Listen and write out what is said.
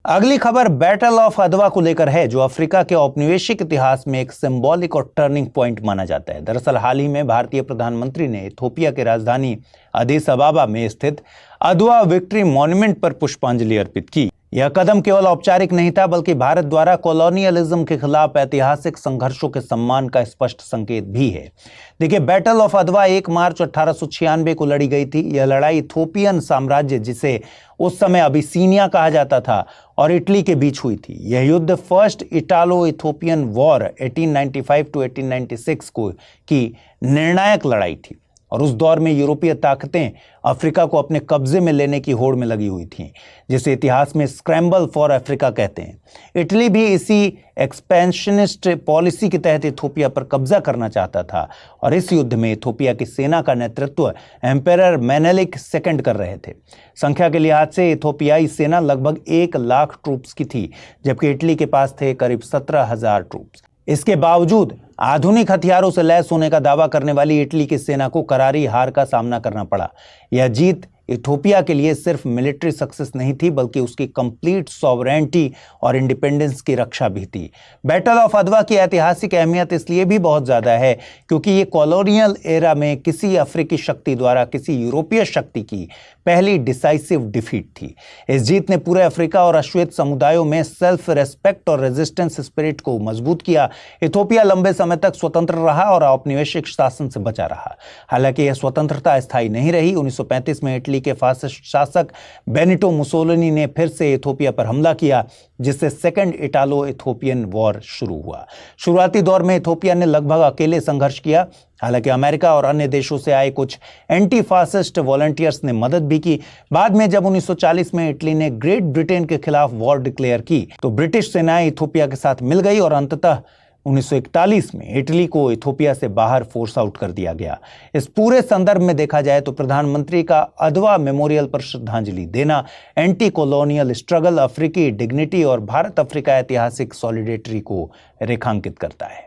अगली खबर battle of अदवा को लेकर है, जो अफ्रीका के औपनिवेशिक इतिहास में एक सिंबॉलिक और टर्निंग पॉइंट माना जाता है। दरअसल हाल ही में भारतीय प्रधानमंत्री ने इथोपिया की राजधानी अदीस अबाबा में स्थित अदवा विक्ट्री मॉन्यूमेंट पर पुष्पांजलि अर्पित की। यह कदम केवल औपचारिक नहीं था, बल्कि भारत द्वारा कॉलोनियलिज्म के खिलाफ ऐतिहासिक संघर्षों के सम्मान का स्पष्ट संकेत भी है। देखिए, बैटल ऑफ अदवा 1 मार्च 1896 को लड़ी गई थी। यह लड़ाई इथोपियन साम्राज्य, जिसे उस समय अबिसीनिया कहा जाता था, और इटली के बीच हुई थी। यह युद्ध first Italo Ethiopian war 1895 to 1896 की निर्णायक लड़ाई थी, और उस दौर में यूरोपीय ताकतें अफ्रीका को अपने कब्जे में लेने की होड़ में लगी हुई थीं, जिसे इतिहास में स्क्रैम्बल फॉर अफ्रीका कहते हैं। इटली भी इसी एक्सपेंशनिस्ट पॉलिसी के तहत इथोपिया पर कब्जा करना चाहता था, और इस युद्ध में इथोपिया की सेना का नेतृत्व एम्पेरर मेनेलिक II कर रहे थे। संख्या के लिहाज से इथोपियाई सेना लगभग 1 लाख ट्रूप्स की थी, जबकि इटली के पास थे करीब 17,000 ट्रूप्स। इसके बावजूद आधुनिक हथियारों से लैस होने का दावा करने वाली इटली की सेना को करारी हार का सामना करना पड़ा। यह जीत इथोपिया के लिए सिर्फ मिलिट्री सक्सेस नहीं थी, बल्कि उसकी कंप्लीट सॉवरेनिटी और इंडिपेंडेंस की रक्षा भी थी। बैटल ऑफ अदवा की ऐतिहासिक अहमियत इसलिए भी बहुत ज़्यादा है क्योंकि ये कॉलोनियल एरा में किसी अफ्रीकी शक्ति द्वारा किसी यूरोपीय शक्ति की पहली डिसाइसिव डिफीट थी। इस जीत ने पूरे अफ्रीका और अश्वेत समुदायों में सेल्फ रेस्पेक्ट और रेजिस्टेंस स्पिरिट को मजबूत किया। इथोपिया लंबे समय तक स्वतंत्र रहा और औपनिवेशिक शासन से बचा रहा। हालांकि यह स्वतंत्रता स्थायी नहीं रही। 1935 में इटली के फासिस्ट शासक बेनिटो मुसोलिनी ने फिर से इथोपिया पर हमला किया, जिससे सेकंड इटालो इथोपियन वॉर शुरू हुआ। शुरुआती दौर में इथोपिया ने लगभग अकेले संघर्ष किया। हालांकि अमेरिका और अन्य देशों से आए कुछ एंटी फासिस्ट वॉलंटियर्स ने मदद भी की। बाद में जब 1940 में इटली ने ग्रेट ब्रिटेन के खिलाफ वॉर डिक्लेयर की, तो ब्रिटिश सेनाएं इथोपिया के साथ मिल गई और अंततः 1941 में इटली को इथोपिया से बाहर फोर्स आउट कर दिया गया। इस पूरे संदर्भ में देखा जाए तो प्रधानमंत्री का अदवा मेमोरियल पर श्रद्धांजलि देना एंटी कॉलोनियल स्ट्रगल, अफ्रीकी डिग्निटी और भारत अफ्रीका ऐतिहासिक सॉलिडेरिटी को रेखांकित करता है।